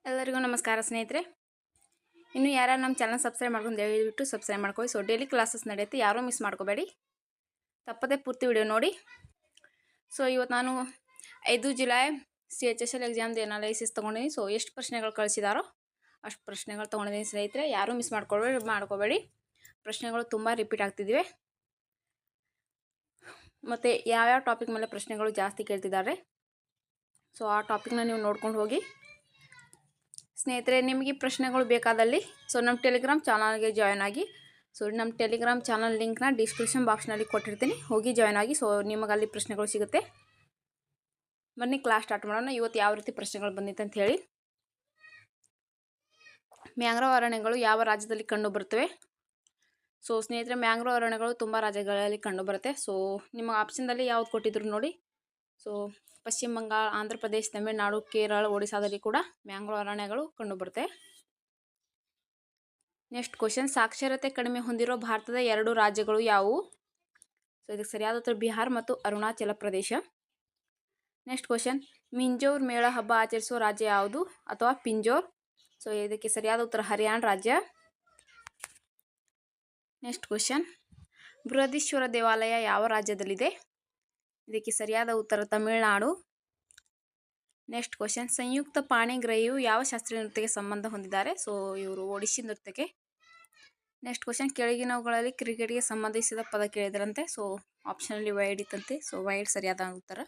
ಎಲ್ಲರಿಗೂ ನಮಸ್ಕಾರ ಸ್ನೇಹಿತರೆ. ಇನ್ನು ಯಾರು ನಮ್ಮ ಚಾನಲ್ ಸಬ್ಸ್ಕ್ರೈಬ್ ಮಾಡ್ಕೊಂಡು ದಯವಿಟ್ಟು ಸಬ್ಸ್ಕ್ರೈಬ್ ಮಾಡ್ಕೊಳ್ಳಿ. ಸೊ ಡೈಲಿ ಕ್ಲಾಸಸ್ ನಡೆಯುತ್ತೆ, ಯಾರೂ ಮಿಸ್ ಮಾಡ್ಕೋಬೇಡಿ, ತಪ್ಪದೇ ಪೂರ್ತಿ ವಿಡಿಯೋ ನೋಡಿ. ಸೊ ಇವತ್ತು ನಾನು 5 ಜುಲೈ CHSL ಎಕ್ಸಾಮ್ದು ಅನಾಲಿಸಿಸ್ ತೊಗೊಂಡಿದ್ದೀನಿ. ಸೊ ಎಷ್ಟು ಪ್ರಶ್ನೆಗಳು ಕಳಿಸಿದಾರೋ ಅಷ್ಟು ಪ್ರಶ್ನೆಗಳು ತೊಗೊಂಡಿದ್ದೀನಿ ಸ್ನೇಹಿತರೆ, ಯಾರೂ ಮಿಸ್ ಮಾಡ್ಕೋಬೇಡಿ. ಪ್ರಶ್ನೆಗಳು ತುಂಬ ರಿಪೀಟ್ ಆಗ್ತಿದ್ವಿ ಮತ್ತು ಯಾವ್ಯಾವ ಟಾಪಿಕ್ ಮೇಲೆ ಪ್ರಶ್ನೆಗಳು ಜಾಸ್ತಿ ಕೇಳ್ತಿದ್ದಾರೆ, ಸೊ ಆ ಟಾಪಿಕ್ನ ನೀವು ನೋಡ್ಕೊಂಡು ಹೋಗಿ ಸ್ನೇಹಿತರೆ. ನಿಮಗೆ ಪ್ರಶ್ನೆಗಳು ಬೇಕಾದಲ್ಲಿ ಸೊ ನಮ್ಮ ಟೆಲಿಗ್ರಾಮ್ ಚಾನಲ್ಗೆ ಜಾಯ್ನ್ ಆಗಿ. ಸೊ ನಮ್ಮ ಟೆಲಿಗ್ರಾಮ್ ಚಾನಲ್ ಲಿಂಕ್ನ ಡಿಸ್ಕ್ರಿಪ್ಷನ್ ಬಾಕ್ಸ್ನಲ್ಲಿ ಕೊಟ್ಟಿರ್ತೀನಿ, ಹೋಗಿ ಜಾಯ್ನ್ ಆಗಿ. ಸೊ ನಿಮಗೆ ಅಲ್ಲಿ ಪ್ರಶ್ನೆಗಳು ಸಿಗುತ್ತೆ. ಬನ್ನಿ ಕ್ಲಾಸ್ ಸ್ಟಾರ್ಟ್ ಮಾಡೋಣ. ಇವತ್ತು ಯಾವ ರೀತಿ ಪ್ರಶ್ನೆಗಳು ಬಂದಿತ್ತು ಅಂತ ಹೇಳಿ. ಮ್ಯಾಂಗ್ರೋವ್ ಅರಣ್ಯಗಳು ಯಾವ ರಾಜ್ಯದಲ್ಲಿ ಕಂಡುಬರುತ್ತವೆ? ಸೊ ಸ್ನೇಹಿತರೆ, ಮ್ಯಾಂಗ್ರೋವ್ ಅರಣ್ಯಗಳು ತುಂಬ ರಾಜ್ಯಗಳಲ್ಲಿ ಕಂಡುಬರುತ್ತೆ. ಸೊ ನಿಮ್ಮ ಆಪ್ಷನ್ದಲ್ಲಿ ಯಾವ್ದು ಕೊಟ್ಟಿದ್ರು ನೋಡಿ. ಸೊ ಪಶ್ಚಿಮ ಬಂಗಾಳ, ಆಂಧ್ರ ಪ್ರದೇಶ, ತಮಿಳುನಾಡು, ಕೇರಳ, ಒಡಿಶಾದಲ್ಲಿ ಕೂಡ ಮ್ಯಾಂಗ್ರೋವ್ ಅರಣ್ಯಗಳು ಕಂಡುಬರುತ್ತೆ. ನೆಕ್ಸ್ಟ್ ಕ್ವಶನ್, ಸಾಕ್ಷರತೆ ಕಡಿಮೆ ಹೊಂದಿರೋ ಭಾರತದ 2 ರಾಜ್ಯಗಳು ಯಾವುವು? ಸೊ ಇದಕ್ಕೆ ಸರಿಯಾದ ಉತ್ತರ ಬಿಹಾರ್ ಮತ್ತು ಅರುಣಾಚಲ ಪ್ರದೇಶ. ನೆಕ್ಸ್ಟ್ ಕ್ವಶನ್, ಮಿಂಜೋರ್ ಮೇಳ ಹಬ್ಬ ಆಚರಿಸುವ ರಾಜ್ಯ ಯಾವುದು ಅಥವಾ ಪಿಂಜೋರ್? ಸೊ ಇದಕ್ಕೆ ಸರಿಯಾದ ಉತ್ತರ ಹರಿಯಾಣ ರಾಜ್ಯ. ನೆಕ್ಸ್ಟ್ ಕ್ವಶನ್, ಬೃಹದೀಶ್ವರ ದೇವಾಲಯ ಯಾವ ರಾಜ್ಯದಲ್ಲಿದೆ? ಇದಕ್ಕೆ ಸರಿಯಾದ ಉತ್ತರ ತಮಿಳುನಾಡು. ನೆಕ್ಸ್ಟ್ ಕ್ವಶನ್, ಸಂಯುಕ್ತ ಪಾಣಿಗ್ರಾಹಿಯು ಯಾವ ಶಾಸ್ತ್ರೀಯ ನೃತ್ಯಕ್ಕೆ ಸಂಬಂಧ ಹೊಂದಿದ್ದಾರೆ? ಸೊ ಇವರು ಒಡಿಶಿ ನೃತ್ಯಕ್ಕೆ. ನೆಕ್ಸ್ಟ್ ಕ್ವಶನ್, ಕೆಳಗಿನವುಗಳಲ್ಲಿ ಕ್ರಿಕೆಟ್ಗೆ ಸಂಬಂಧಿಸಿದ ಪದ ಕೇಳಿದರಂತೆ. ಸೊ ಆಪ್ಷನಲ್ಲಿ ವೈಡ್ ಇತ್ತಂತೆ. ಸೊ ವೈಡ್ ಸರಿಯಾದ ಉತ್ತರ.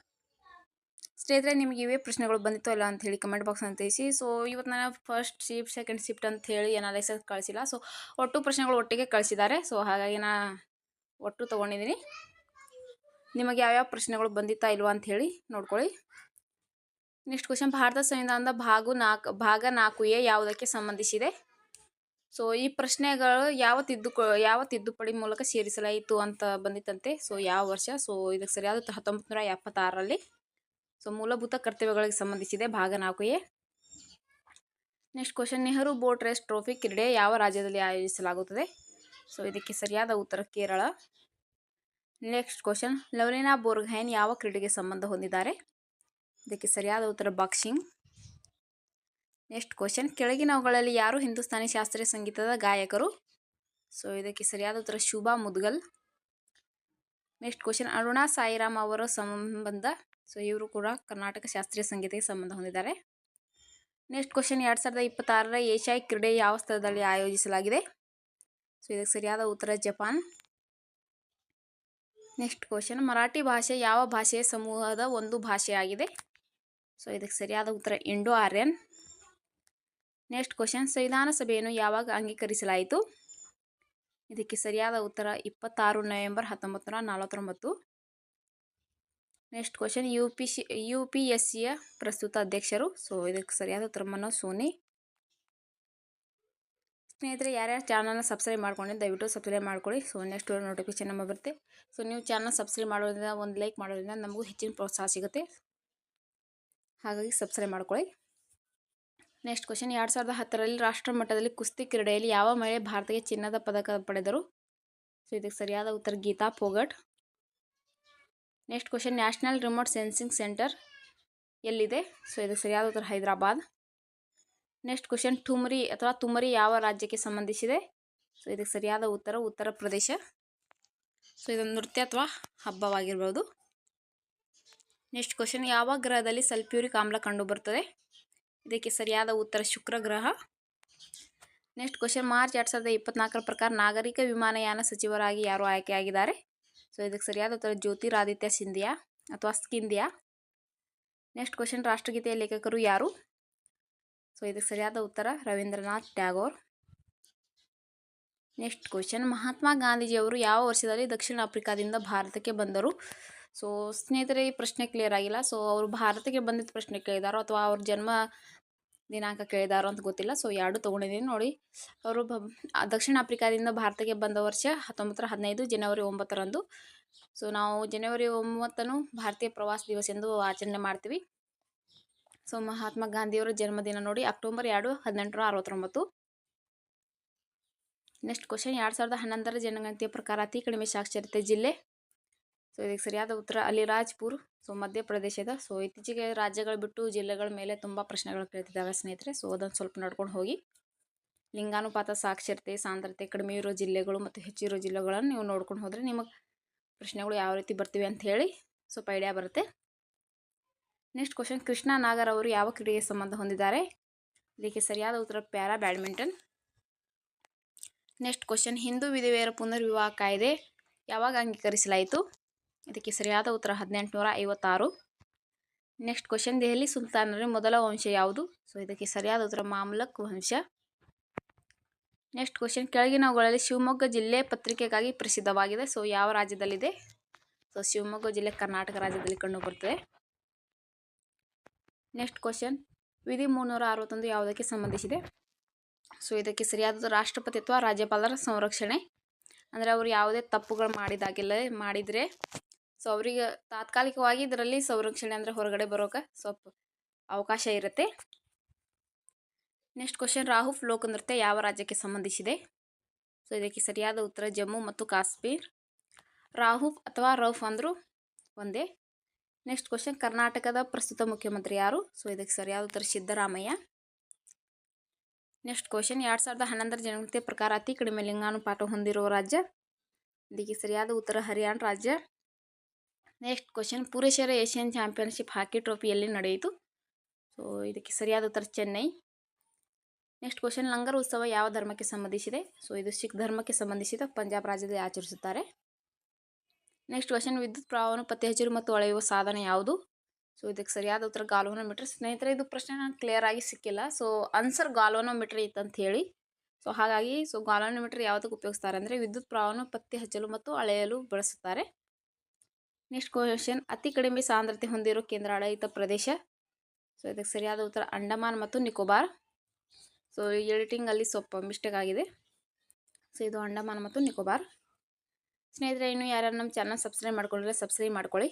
ಸ್ನೇಹಿತರೆ, ನಿಮಗೆ ಇವೇ ಪ್ರಶ್ನೆಗಳು ಬಂದಿತ್ತೋ ಇಲ್ಲ ಅಂತ ಹೇಳಿ ಕಮೆಂಟ್ ಬಾಕ್ಸ್ನಲ್ಲಿ ತಿಳಿಸಿ. ಸೊ ಇವತ್ತು ನಾನು ಫಸ್ಟ್ ಶಿಫ್ಟ್ ಸೆಕೆಂಡ್ ಶಿಫ್ಟ್ ಅಂತ ಹೇಳಿ ಅನಾಲಿಸಿಸ್ ಕಳಿಸಿಲ್ಲ. ಸೊ ಒಟ್ಟು ಪ್ರಶ್ನೆಗಳು ಒಟ್ಟಿಗೆ ಕಳಿಸಿದ್ದಾರೆ. ಸೊ ಹಾಗಾಗಿ ನಾನು ಒಟ್ಟು ತೊಗೊಂಡಿದ್ದೀನಿ. ನಿಮಗೆ ಯಾವ್ಯಾವ ಪ್ರಶ್ನೆಗಳು ಬಂದಿತ್ತಾ ಇಲ್ವಾ ಅಂತ ಹೇಳಿ ನೋಡ್ಕೊಳ್ಳಿ. ನೆಕ್ಸ್ಟ್ ಕ್ವಶನ್, ಭಾರತ ಸಂವಿಧಾನದ ಭಾಗ 4A ಯಾವುದಕ್ಕೆ ಸಂಬಂಧಿಸಿದೆ? ಸೊ ಈ ಪ್ರಶ್ನೆಗಳು ಯಾವ ತಿದ್ದುಪಡಿ ಮೂಲಕ ಸೇರಿಸಲಾಯಿತು ಅಂತ ಬಂದಿತ್ತಂತೆ. ಸೊ ಯಾವ ವರ್ಷ? ಸೊ ಇದಕ್ಕೆ ಸರಿಯಾದ 1976ರಲ್ಲಿ. ಸೊ ಮೂಲಭೂತ ಕರ್ತವ್ಯಗಳಿಗೆ ಸಂಬಂಧಿಸಿದೆ ಭಾಗ 4A. Next question, Nehru boat race trophy ಕ್ರೀಡೆ ಯಾವ ರಾಜ್ಯದಲ್ಲಿ ಆಯೋಜಿಸಲಾಗುತ್ತದೆ? ಸೊ ಇದಕ್ಕೆ ಸರಿಯಾದ ಉತ್ತರ ಕೇರಳ. ನೆಕ್ಸ್ಟ್ ಕ್ವಶನ್, ಲವ್ಲಿನಾ ಬೋರ್ಗೊಹೈನ್ ಯಾವ ಕ್ರೀಡೆಗೆ ಸಂಬಂಧ ಹೊಂದಿದ್ದಾರೆ? ಇದಕ್ಕೆ ಸರಿಯಾದ ಉತ್ತರ ಬಾಕ್ಸಿಂಗ್. ನೆಕ್ಸ್ಟ್ ಕ್ವಶನ್, ಕೆಳಗಿನವುಗಳಲ್ಲಿ ಯಾರು ಹಿಂದೂಸ್ತಾನಿ ಶಾಸ್ತ್ರೀಯ ಸಂಗೀತದ ಗಾಯಕರು? ಸೊ ಇದಕ್ಕೆ ಸರಿಯಾದ ಉತ್ತರ ಶುಭಾ ಮುದ್ಗಲ್. ನೆಕ್ಸ್ಟ್ ಕ್ವಶನ್, ಅರುಣಾ ಸಾಯಿರಾಮ್ ಅವರ ಸಂಬಂಧ? ಸೊ ಇವರು ಕೂಡ ಕರ್ನಾಟಕ ಶಾಸ್ತ್ರೀಯ ಸಂಗೀತಕ್ಕೆ ಸಂಬಂಧ ಹೊಂದಿದ್ದಾರೆ. ನೆಕ್ಸ್ಟ್ ಕ್ವಶನ್, 2026ರ ಏಷ್ಯಾಯಿ ಕ್ರೀಡೆ ಯಾವ ಸ್ಥಳದಲ್ಲಿ ಆಯೋಜಿಸಲಾಗಿದೆ? ಸೊ ಇದಕ್ಕೆ ಸರಿಯಾದ ಉತ್ತರ ಜಪಾನ್. ನೆಕ್ಸ್ಟ್ ಕ್ವಶನ್, ಮರಾಠಿ ಭಾಷೆ ಯಾವ ಭಾಷೆಯ ಸಮೂಹದ ಒಂದು ಭಾಷೆಯಾಗಿದೆ? ಸೊ ಇದಕ್ಕೆ ಸರಿಯಾದ ಉತ್ತರ ಇಂಡೋ ಆರ್ಯನ್. ನೆಕ್ಸ್ಟ್ ಕ್ವಶನ್, ಸಂವಿಧಾನ ಸಭೆಯನ್ನು ಯಾವಾಗ ಅಂಗೀಕರಿಸಲಾಯಿತು? ಇದಕ್ಕೆ ಸರಿಯಾದ ಉತ್ತರ 26 ನವೆಂಬರ್ 1949. ನೆಕ್ಸ್ಟ್ ಕ್ವಶನ್, UPSCಯ ಪ್ರಸ್ತುತ ಅಧ್ಯಕ್ಷರು? ಸೊ ಇದಕ್ಕೆ ಸರಿಯಾದ ಉತ್ತರ ಮನೋಜ್ ಸೋನಿ. ಸ್ನೇಹಿತರೆ, ಯಾರ್ಯಾರು ಚಾನಲ್ನ ಸಬ್ಸ್ಕ್ರೈಬ್ ಮಾಡ್ಕೊಂಡಿದ್ದು ದಯವಿಟ್ಟು ಸಬ್ಸ್ಕ್ರೈಬ್ ಮಾಡ್ಕೊಳ್ಳಿ. ಸೊ ನೆಕ್ಸ್ಟ್ ನೋಟಿಫಿಕೇಶನ್ ನಮ್ಮ ಬರುತ್ತೆ. ಸೊ ನೀವು ಚಾನಲ್ ಸಬ್ಸ್ಕ್ರೈಬ್ ಮಾಡೋದ್ರಿಂದ, ಒಂದು ಲೈಕ್ ಮಾಡೋದ್ರಿಂದ ನಮಗೂ ಹೆಚ್ಚಿನ ಪ್ರೋತ್ಸಾಹ ಸಿಗುತ್ತೆ. ಹಾಗಾಗಿ ಸಬ್ಸ್ಕ್ರೈಬ್ ಮಾಡ್ಕೊಳ್ಳಿ. ನೆಕ್ಸ್ಟ್ ಕ್ವಶನ್, 2010ರಲ್ಲಿ ರಾಷ್ಟ್ರ ಮಟ್ಟದಲ್ಲಿ ಕುಸ್ತಿ ಕ್ರೀಡೆಯಲ್ಲಿ ಯಾವ ಮಹಿಳೆ ಭಾರತಕ್ಕೆ ಚಿನ್ನದ ಪದಕ ಪಡೆದರು? ಸೊ ಇದಕ್ಕೆ ಸರಿಯಾದ ಉತ್ತರ Geeta Phogat. Next question, national remote sensing centre ಎಲ್ಲಿದೆ? ಸೊ ಇದಕ್ಕೆ ಸರಿಯಾದ ಉತ್ತರ ಹೈದರಾಬಾದ್. ನೆಕ್ಸ್ಟ್ ಕ್ವಶನ್, ತುಮರಿ ಯಾವ ರಾಜ್ಯಕ್ಕೆ ಸಂಬಂಧಿಸಿದೆ? ಸೊ ಇದಕ್ಕೆ ಸರಿಯಾದ ಉತ್ತರ ಉತ್ತರ ಪ್ರದೇಶ. ಸೊ ಇದೊಂದು ನೃತ್ಯ ಅಥವಾ ಹಬ್ಬವಾಗಿರ್ಬೋದು. ನೆಕ್ಸ್ಟ್ ಕ್ವಶನ್, ಯಾವ ಗ್ರಹದಲ್ಲಿ ಸಲ್ಫ್ಯೂರಿಕ್ ಆಮ್ಲ ಕಂಡುಬರುತ್ತದೆ? ಇದಕ್ಕೆ ಸರಿಯಾದ ಉತ್ತರ ಶುಕ್ರ ಗ್ರಹ. ನೆಕ್ಸ್ಟ್ ಕ್ವಶನ್, ಮಾರ್ಚ್ 2024ರ ಪ್ರಕಾರ ನಾಗರಿಕ ವಿಮಾನಯಾನ ಸಚಿವರಾಗಿ ಯಾರು ಆಯ್ಕೆಯಾಗಿದ್ದಾರೆ? ಸೊ ಇದಕ್ಕೆ ಸರಿಯಾದ ಉತ್ತರ ಜ್ಯೋತಿರಾದಿತ್ಯ ಸಿಂಧಿಯಾ ಅಥವಾ ಸ್ಕಿಂಧಿಯಾ. ನೆಕ್ಸ್ಟ್ ಕ್ವಶನ್, ರಾಷ್ಟ್ರಗೀತೆಯ ಲೇಖಕರು ಯಾರು? ಸೊ ಇದಕ್ಕೆ ಸರಿಯಾದ ಉತ್ತರ ರವೀಂದ್ರನಾಥ್ ಟ್ಯಾಗೋರ್. ನೆಕ್ಸ್ಟ್ ಕ್ವಶನ್, ಮಹಾತ್ಮ ಗಾಂಧೀಜಿಯವರು ಯಾವ ವರ್ಷದಲ್ಲಿ ದಕ್ಷಿಣ ಆಫ್ರಿಕಾದಿಂದ ಭಾರತಕ್ಕೆ ಬಂದರು? ಸೊ ಸ್ನೇಹಿತರೆ, ಈ ಪ್ರಶ್ನೆ ಕ್ಲಿಯರ್ ಆಗಿಲ್ಲ. ಸೊ ಅವರು ಭಾರತಕ್ಕೆ ಬಂದಿದ್ದ ಪ್ರಶ್ನೆ ಕೇಳಿದಾರೋ ಅಥವಾ ಅವ್ರ ಜನ್ಮ ದಿನಾಂಕ ಕೇಳಿದಾರೋ ಅಂತ ಗೊತ್ತಿಲ್ಲ. ಸೊ ಎರಡು ತೊಗೊಂಡಿದ್ದೀನಿ ನೋಡಿ. ಅವರು ದಕ್ಷಿಣ ಆಫ್ರಿಕಾದಿಂದ ಭಾರತಕ್ಕೆ ಬಂದ ವರ್ಷ 1915 ಜನವರಿ 9ರಂದು. ಸೊ ನಾವು ಜನವರಿ 9ನ್ನು ಭಾರತೀಯ ಪ್ರವಾಸ ದಿವಸ ಎಂದು ಆಚರಣೆ ಮಾಡ್ತೀವಿ. ಸೊ ಮಹಾತ್ಮ ಗಾಂಧಿಯವರ ಜನ್ಮದಿನ ನೋಡಿ ಅಕ್ಟೋಬರ್ 2, 1869. ನೆಕ್ಸ್ಟ್ ಕ್ವಶನ್, 2011ರ ಜನಗಣತಿಯ ಪ್ರಕಾರ ಅತಿ ಕಡಿಮೆ ಸಾಕ್ಷರತೆ ಜಿಲ್ಲೆ? ಸೊ ಸೊ ಇದಕ್ಕೆ ಸರಿಯಾದ ಉತ್ತರ ಅಲಿರಾಜ್ಪುರ್, ಸೊ ಮಧ್ಯಪ್ರದೇಶದ. ಸೊ ಇತ್ತೀಚೆಗೆ ರಾಜ್ಯಗಳು ಬಿಟ್ಟು ಜಿಲ್ಲೆಗಳ ಮೇಲೆ ತುಂಬ ಪ್ರಶ್ನೆಗಳು ಕೇಳ್ತಿದ್ದಾವೆ ಸ್ನೇಹಿತರೆ. ಸೊ ಅದನ್ನು ಸ್ವಲ್ಪ ನೋಡ್ಕೊಂಡು ಹೋಗಿ. ಲಿಂಗಾನುಪಾತ, ಸಾಕ್ಷರತೆ, ಸಾಂದ್ರತೆ ಕಡಿಮೆ ಇರೋ ಜಿಲ್ಲೆಗಳು ಮತ್ತು ಹೆಚ್ಚಿರೋ ಜಿಲ್ಲೆಗಳನ್ನು ನೀವು ನೋಡ್ಕೊಂಡು ಹೋದರೆ ನಿಮಗೆ ಪ್ರಶ್ನೆಗಳು ಯಾವ ರೀತಿ ಬರ್ತಿವೆ ಅಂತ ಹೇಳಿ ಸ್ವಲ್ಪ ಐಡಿಯಾ ಬರುತ್ತೆ. ನೆಕ್ಸ್ಟ್ ಕ್ವಶನ್, ಕೃಷ್ಣಾ ನಾಗರ್ ಅವರು ಯಾವ ಕ್ರೀಡೆಗೆ ಸಂಬಂಧ ಹೊಂದಿದ್ದಾರೆ? ಇದಕ್ಕೆ ಸರಿಯಾದ ಉತ್ತರ ಪ್ಯಾರಾ ಬ್ಯಾಡ್ಮಿಂಟನ್. ನೆಕ್ಸ್ಟ್ ಕ್ವಶನ್, ಹಿಂದೂ ವಿಧವೆಯರ ಪುನರ್ವಿವಾಹ ಕಾಯ್ದೆ ಯಾವಾಗ ಅಂಗೀಕರಿಸಲಾಯಿತು? ಇದಕ್ಕೆ ಸರಿಯಾದ ಉತ್ತರ 1856. ನೆಕ್ಸ್ಟ್ ಕ್ವಶನ್, ದೆಹಲಿ ಸುಲ್ತಾನರ ಮೊದಲ ವಂಶ ಯಾವುದು? ಸೊ ಇದಕ್ಕೆ ಸರಿಯಾದ ಉತ್ತರ ಮಾಮ್ಲಕ್ ವಂಶ. ನೆಕ್ಸ್ಟ್ ಕ್ವಶನ್, ಕೆಳಗಿನವುಗಳಲ್ಲಿ ಶಿವಮೊಗ್ಗ ಜಿಲ್ಲೆ ಪತ್ರಿಕೆಗಾಗಿ ಪ್ರಸಿದ್ಧವಾಗಿದೆ. ಸೊ ಯಾವ ರಾಜ್ಯದಲ್ಲಿದೆ? ಸೊ ಶಿವಮೊಗ್ಗ ಜಿಲ್ಲೆ ಕರ್ನಾಟಕ ರಾಜ್ಯದಲ್ಲಿ ಕಂಡುಬರುತ್ತದೆ. ನೆಕ್ಸ್ಟ್ ಕ್ವಶನ್, ವಿಧಿ 361 ಯಾವುದಕ್ಕೆ ಸಂಬಂಧಿಸಿದೆ? ಸೊ ಇದಕ್ಕೆ ಸರಿಯಾದ ರಾಷ್ಟ್ರಪತಿ ಅಥವಾ ರಾಜ್ಯಪಾಲರ ಸಂರಕ್ಷಣೆ. ಅಂದರೆ ಅವರು ಯಾವುದೇ ತಪ್ಪುಗಳು ಮಾಡಿದರೆ ಸೊ ಅವರಿಗೆ ತಾತ್ಕಾಲಿಕವಾಗಿ ಇದರಲ್ಲಿ ಸಂರಕ್ಷಣೆ ಅಂದರೆ ಹೊರಗಡೆ ಬರೋಕೆ ಸ್ವಲ್ಪ ಅವಕಾಶ ಇರುತ್ತೆ. ನೆಕ್ಸ್ಟ್ ಕ್ವಶನ್, ರಾಹುಫ್ ಲೋಕ ನೃತ್ಯ ಯಾವ ರಾಜ್ಯಕ್ಕೆ ಸಂಬಂಧಿಸಿದೆ? ಸೊ ಇದಕ್ಕೆ ಸರಿಯಾದ ಉತ್ತರ ಜಮ್ಮು ಮತ್ತು ಕಾಶ್ಮೀರ್. ರಾಹುಫ್ ಅಥವಾ ರೌಫ್ ಅಂದರೂ ಒಂದೇ. ನೆಕ್ಸ್ಟ್ ಕ್ವಶನ್, ಕರ್ನಾಟಕದ ಪ್ರಸ್ತುತ ಮುಖ್ಯಮಂತ್ರಿ ಯಾರು? ಸೊ ಇದಕ್ಕೆ ಸರಿಯಾದ ಉತ್ತರ ಸಿದ್ದರಾಮಯ್ಯ. ನೆಕ್ಸ್ಟ್ ಕ್ವಶನ್, 2011 ಜನಗಣತಿ ಪ್ರಕಾರ ಅತಿ ಕಡಿಮೆ ಲಿಂಗಾನುಪಾತ ಹೊಂದಿರುವ ರಾಜ್ಯ? ಇದಕ್ಕೆ ಸರಿಯಾದ ಉತ್ತರ ಹರಿಯಾಣ ರಾಜ್ಯ. ನೆಕ್ಸ್ಟ್ ಕ್ವಶನ್, ಪುರುಷರ ಏಷ್ಯನ್ ಚಾಂಪಿಯನ್ಶಿಪ್ ಹಾಕಿ ಟ್ರೋಫಿ ಎಲ್ಲಿ ನಡೆಯಿತು? ಸೊ ಇದಕ್ಕೆ ಸರಿಯಾದ ಉತ್ತರ ಚೆನ್ನೈ. ನೆಕ್ಸ್ಟ್ ಕ್ವಶನ್, ಲಂಗರ್ ಉತ್ಸವ ಯಾವ ಧರ್ಮಕ್ಕೆ ಸಂಬಂಧಿಸಿದೆ? ಸೊ ಇದು ಸಿಖ್ ಧರ್ಮಕ್ಕೆ ಸಂಬಂಧಿಸಿದ ಪಂಜಾಬ್ ರಾಜ್ಯದಲ್ಲಿ ಆಚರಿಸುತ್ತಾರೆ. ನೆಕ್ಸ್ಟ್ ಕ್ವಶನ್, ವಿದ್ಯುತ್ ಪ್ರವಾಹವನ್ನು ಪತ್ತೆ ಹಚ್ಚಲು ಮತ್ತು ಅಳೆಯುವ ಸಾಧನ ಯಾವುದು? ಸೊ ಇದಕ್ಕೆ ಸರಿಯಾದ ಉತ್ತರ ಗಾಲ್ವನೋಮೀಟರ್. ಸ್ನೇಹಿತರೆ, ಇದು ಪ್ರಶ್ನೆ ನನಗೆ ಕ್ಲಿಯರ್ ಆಗಿ ಸಿಕ್ಕಿಲ್ಲ. ಸೊ ಆನ್ಸರ್ ಗಾಲ್ವನೋಮೀಟರ್ ಇತ್ತಂತ ಹೇಳಿ. ಸೊ ಹಾಗಾಗಿ ಗಾಲ್ವನೋಮೀಟರ್ ಯಾವುದಕ್ಕೆ ಉಪಯೋಗಿಸ್ತಾರೆ ಅಂದರೆ ವಿದ್ಯುತ್ ಪ್ರವಾಹವನ್ನು ಪತ್ತೆ ಹಚ್ಚಲು ಮತ್ತು ಅಳೆಯಲು ಬಳಸುತ್ತಾರೆ. ನೆಕ್ಸ್ಟ್ ಕ್ವಶನ್, ಅತಿ ಕಡಿಮೆ ಸಾಂದ್ರತೆ ಹೊಂದಿರುವ ಕೇಂದ್ರಾಡಳಿತ ಪ್ರದೇಶ? ಸೊ ಇದಕ್ಕೆ ಸರಿಯಾದ ಉತ್ತರ ಅಂಡಮಾನ್ ಮತ್ತು ನಿಕೋಬಾರ್. ಸೊ ಎಡಿಟಿಂಗಲ್ಲಿ ಸ್ವಲ್ಪ ಮಿಸ್ಟೇಕ್ ಆಗಿದೆ. ಸೊ ಇದು ಅಂಡಮಾನ್ ಮತ್ತು ನಿಕೋಬಾರ್. ಸ್ನೇಹಿತರೆ, ಇನ್ನು ಯಾರ್ಯಾರು ನಮ್ಮ ಚಾನಲ್ ಸಬ್ಸ್ಕ್ರೈಬ್ ಮಾಡ್ಕೊಂಡ್ರೆ ಸಬ್ಸ್ಕ್ರೈಬ್ ಮಾಡ್ಕೊಳ್ಳಿ.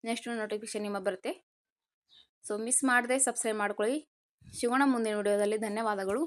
ನೆಕ್ಸ್ಟ್ ನೋಟಿಫಿಕೇಶನ್ ನಿಮಗೆ ಬರುತ್ತೆ. ಸೊ ಮಿಸ್ ಮಾಡದೆ ಸಬ್ಸ್ಕ್ರೈಬ್ ಮಾಡ್ಕೊಳ್ಳಿ. ಸಿಗೋಣ ಮುಂದಿನ ವಿಡಿಯೋದಲ್ಲಿ. ಧನ್ಯವಾದಗಳು.